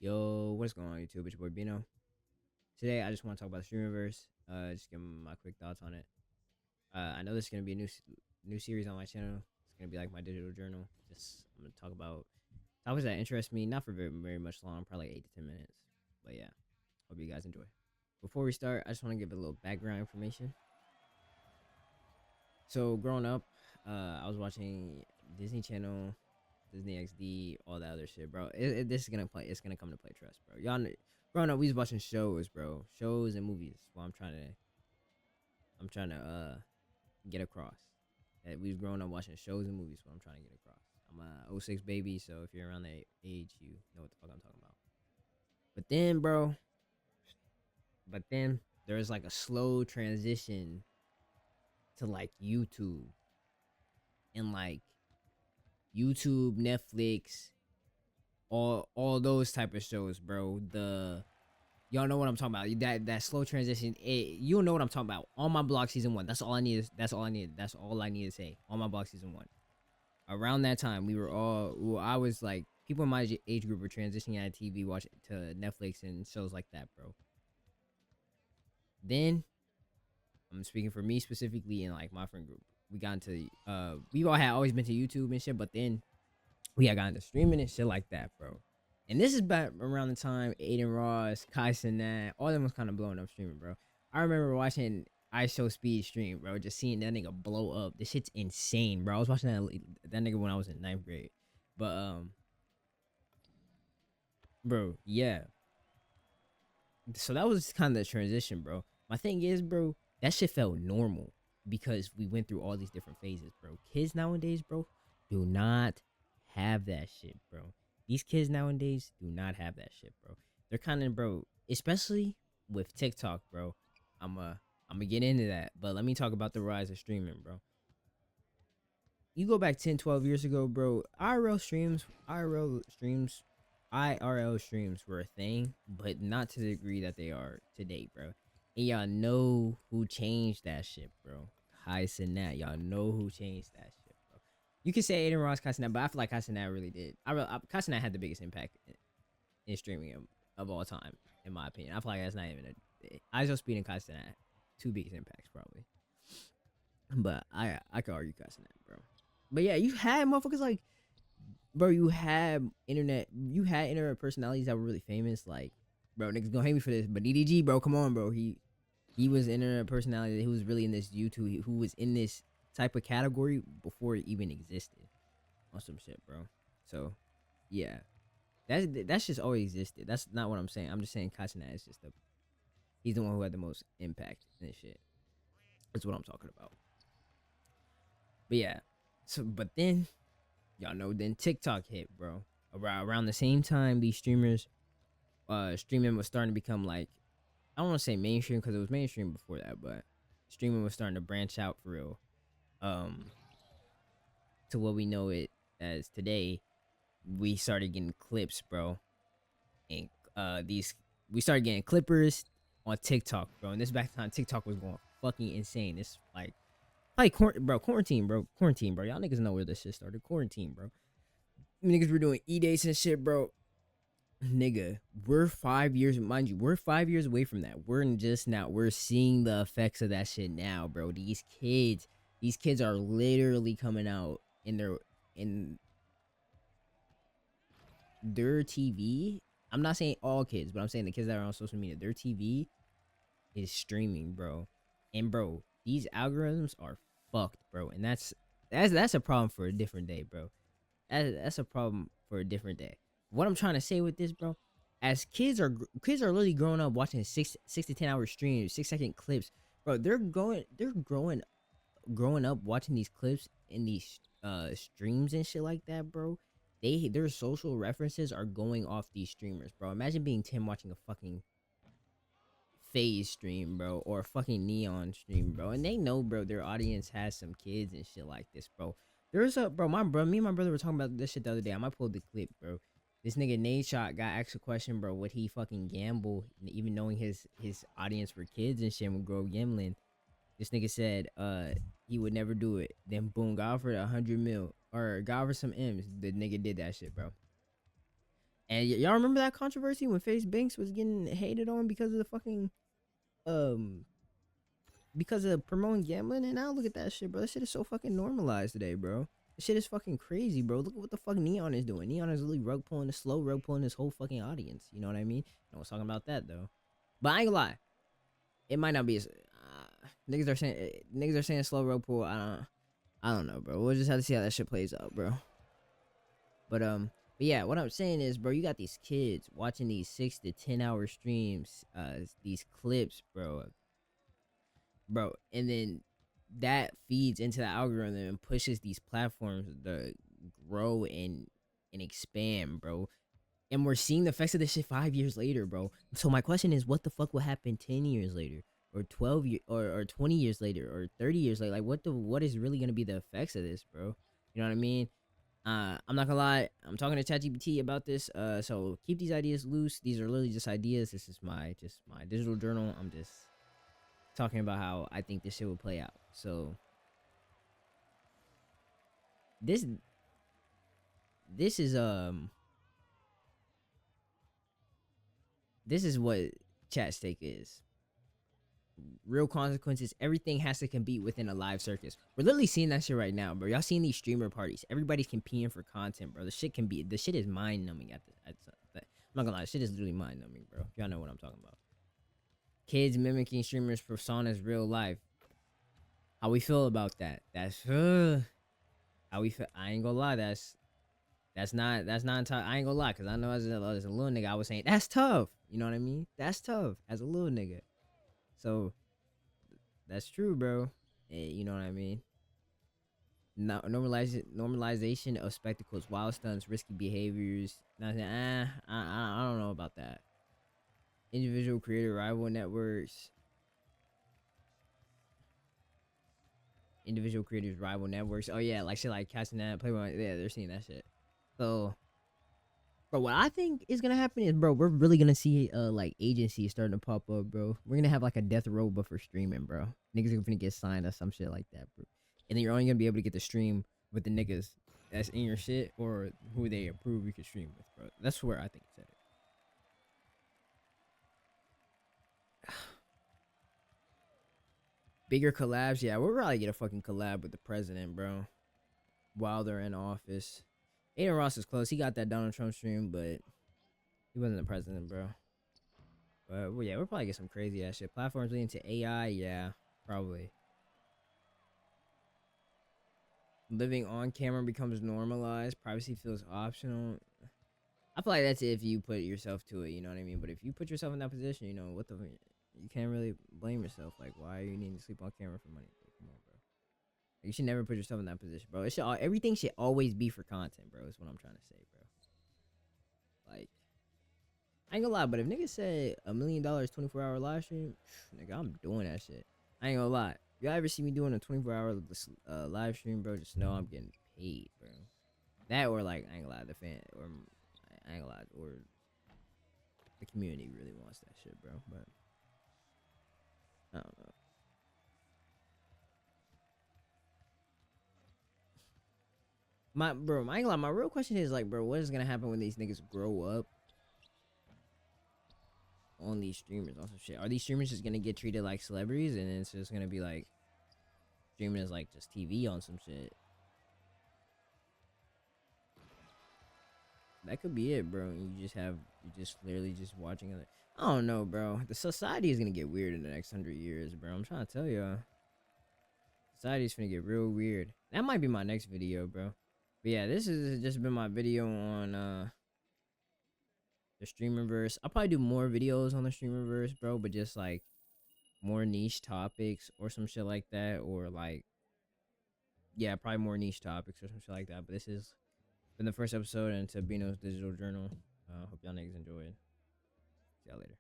Yo, what's going on YouTube? It's your boy Bino. Today I just want to talk about the streamerverse. Just give my quick thoughts on it. I know this is gonna be a new series on my channel. It's gonna be like my digital journal. Just I'm gonna talk about topics that interest me, not for very much long, probably like 8 to 10 minutes. But yeah, hope you guys enjoy. Before we start, I just want to give a little background information. So growing up, I was watching Disney Channel, Disney XD, all that other shit, bro. This is gonna play. It's gonna come to play. Trust, bro. Growing up, we was watching shows, bro. Shows and movies. Well, I'm trying to get across. That we was growing up watching shows and movies. What I'm trying to get across. I'm a '06 baby, so if you're around that age, you know what the fuck I'm talking about. But then, bro. But then there's like a slow transition to like YouTube and like YouTube, Netflix, all those type of shows, bro. Y'all know what I'm talking about. That slow transition. You'll know what I'm talking about. On My Block season 1. That's all I need. That's all I need. That's all I need to say. On My Block season 1. Around that time, we were all. Well, I was like, people in my age group were transitioning out of TV, watching to Netflix and shows like that, bro. Then I'm speaking for me specifically and like my friend group. We got into we all had always been to YouTube and shit, but then we had gotten into streaming and shit like that, bro. And this is back around the time Aiden Ross, Kai Cenat, all of them was kind of blowing up streaming, bro. I remember watching I Show Speed stream, bro, just seeing that nigga blow up. This shit's insane, bro. I was watching that nigga when I was in ninth grade. But bro, yeah. So that was kind of the transition, bro. My thing is, bro, that shit felt normal because we went through all these different phases, bro. Kids nowadays, bro, do not have that shit, bro. These kids nowadays do not have that shit, bro. They're kind of, bro, especially with TikTok, bro. I'm gonna get into that, but let me talk about the rise of streaming, bro. You go back 10, 12 years ago, bro, IRL streams were a thing, but not to the degree that they are today, bro. And y'all know who changed that shit, bro. Kai Cenat. Y'all know who changed that shit, bro. You can say Aiden Ross, Kai Cenat, but I feel like Kai Cenat really did. Kai Cenat had the biggest impact in streaming of all time, in my opinion. I feel like that's not even a ISO Speed and Kai Cenat, two biggest impacts probably. But I could argue Kai Cenat, bro. But yeah, you had motherfuckers like, bro, you had internet personalities that were really famous. Like, bro, niggas gonna hate me for this, but DDG, bro, come on, bro. He was an internet personality who was really in this YouTube, who was in this type of category before it even existed, on some shit, bro. So, yeah, that's just always existed. That's not what I'm saying. I'm just saying Kai Cenat is he's the one who had the most impact in this shit. That's what I'm talking about. But yeah, so but then y'all know then TikTok hit, bro. Around the same time these streaming was starting to become like, I don't want to say mainstream because it was mainstream before that, but streaming was starting to branch out for real. To what we know it as today. We started getting clips, bro. And we started getting clippers on TikTok, bro. And this back time TikTok was going fucking insane. It's like quarantine, bro. Y'all niggas know where this shit started. Quarantine, bro. Niggas were doing e-dates and shit, bro. Nigga, we're 5 years, mind you, we're 5 years away from that. We're seeing the effects of that shit now, bro. These kids are literally coming out in their TV. I'm not saying all kids, but I'm saying the kids that are on social media, their TV is streaming, bro. And bro, these algorithms are fucked, bro. And that's a problem for a different day, bro. That's a problem for a different day. What I'm trying to say with this, bro, as kids are literally growing up watching 6 to 10 hour streams, 6 second clips, bro. They're growing up watching these clips in these streams and shit like that, bro. Their social references are going off these streamers, bro. Imagine being Tim watching a fucking Phase stream, bro, or a fucking Neon stream, bro, and they know, bro, their audience has some kids and shit like this, bro. There's a bro, me and my brother were talking about this shit the other day. I might pull the clip, bro. This nigga Nate Shot got asked a question, bro. Would he fucking gamble, even knowing his audience were kids and shit, would grow gambling? This nigga said, he would never do it. Then boom, got offered 100 mil or got offered some M's. The nigga did that shit, bro. And y'all remember that controversy when Face Banks was getting hated on because of the fucking um because of promoting gambling, and now look at that shit, bro. That shit is so fucking normalized today, bro. This shit is fucking crazy, bro. Look at what the fuck Neon is doing. Neon is literally rug pulling the slow rug pulling this whole fucking audience. You know what I mean? No one's talking about that though. But I ain't gonna lie, it might not be as niggas are saying slow rug pull. I don't know, bro. We'll just have to see how that shit plays out, bro. But yeah, what I'm saying is, bro, you got these kids watching these 6 to 10 hour streams, these clips, bro, and then that feeds into the algorithm and pushes these platforms to grow and expand, bro. And we're seeing the effects of this shit 5 years later, bro. So my question is, what the fuck will happen 10 years later, or 12 years, or 20 years later, or 30 years later? Like, what is really gonna be the effects of this, bro? You know what I mean? I'm not gonna lie. I'm talking to ChatGPT about this. So keep these ideas loose. These are literally just ideas. This is my digital journal. I'm just talking about how I think this shit will play out. So this this is this is what chat stake is. Real consequences. Everything has to compete within a live circus. We're literally seeing that shit right now, bro. Y'all seeing these streamer parties. Everybody's competing for content, bro. The shit is mind numbing I'm not gonna lie, shit is literally mind numbing, bro. Y'all know what I'm talking about. Kids mimicking streamers' personas real life. How we feel about that? That's how we feel. I ain't gonna lie, that's not I ain't gonna lie, cause I know as a little nigga I was saying that's tough. You know what I mean? That's tough as a little nigga. So that's true, bro. You know what I mean? Normalization of spectacles, wild stunts, risky behaviors. Nothing. I don't know about that. Individual creator rival networks. Individual creators rival networks. Oh yeah, like shit like casting that Playboy. Yeah, they're seeing that shit. So, bro, what I think is gonna happen is, bro, we're really gonna see like agencies starting to pop up, bro. We're gonna have like a death row, but for streaming, bro. Niggas are gonna get signed or some shit like that, bro. And then you're only gonna be able to get the stream with the niggas that's in your shit or who they approve you can stream with, bro. That's where I think it's at. Bigger collabs, yeah, we'll probably get a fucking collab with the president, bro, while they're in office. Aiden Ross is close. He got that Donald Trump stream, but he wasn't the president, bro. But well, yeah, we'll probably get some crazy ass shit. Platforms leading to AI, yeah, probably. Living on camera becomes normalized. Privacy feels optional. I feel like that's if you put yourself to it, you know what I mean? But if you put yourself in that position, you know, you can't really blame yourself. Like, why are you needing to sleep on camera for money? Like, come on, bro. Like, you should never put yourself in that position, bro. Everything should always be for content, bro. Is what I'm trying to say, bro. Like, I ain't gonna lie, but if niggas said $1 million 24-hour live stream, nigga, I'm doing that shit. I ain't gonna lie. If y'all ever see me doing a 24-hour live stream, bro, just know I'm getting paid, bro. That or like, I ain't gonna lie, the fan or I ain't gonna lie, or the community really wants that shit, bro. But I don't know. I ain't gonna lie. My real question is like, bro, what is gonna happen when these niggas grow up on these streamers on some shit? Are these streamers just gonna get treated like celebrities, and it's just gonna be like streaming as like just TV on some shit? That could be it, bro. You just literally just watching other. I don't know, bro. The society is gonna get weird in the next 100 years, bro. I'm trying to tell you, society's gonna get real weird. That might be my next video, bro. But yeah, this has just been my video on the streamerverse. I'll probably do more videos on the streamerverse, bro. But just like more niche topics or some shit like that, or like yeah, probably more niche topics or some shit like that. But this has been the first episode into Bin0's digital journal. Hope y'all niggas enjoyed. See y'all later.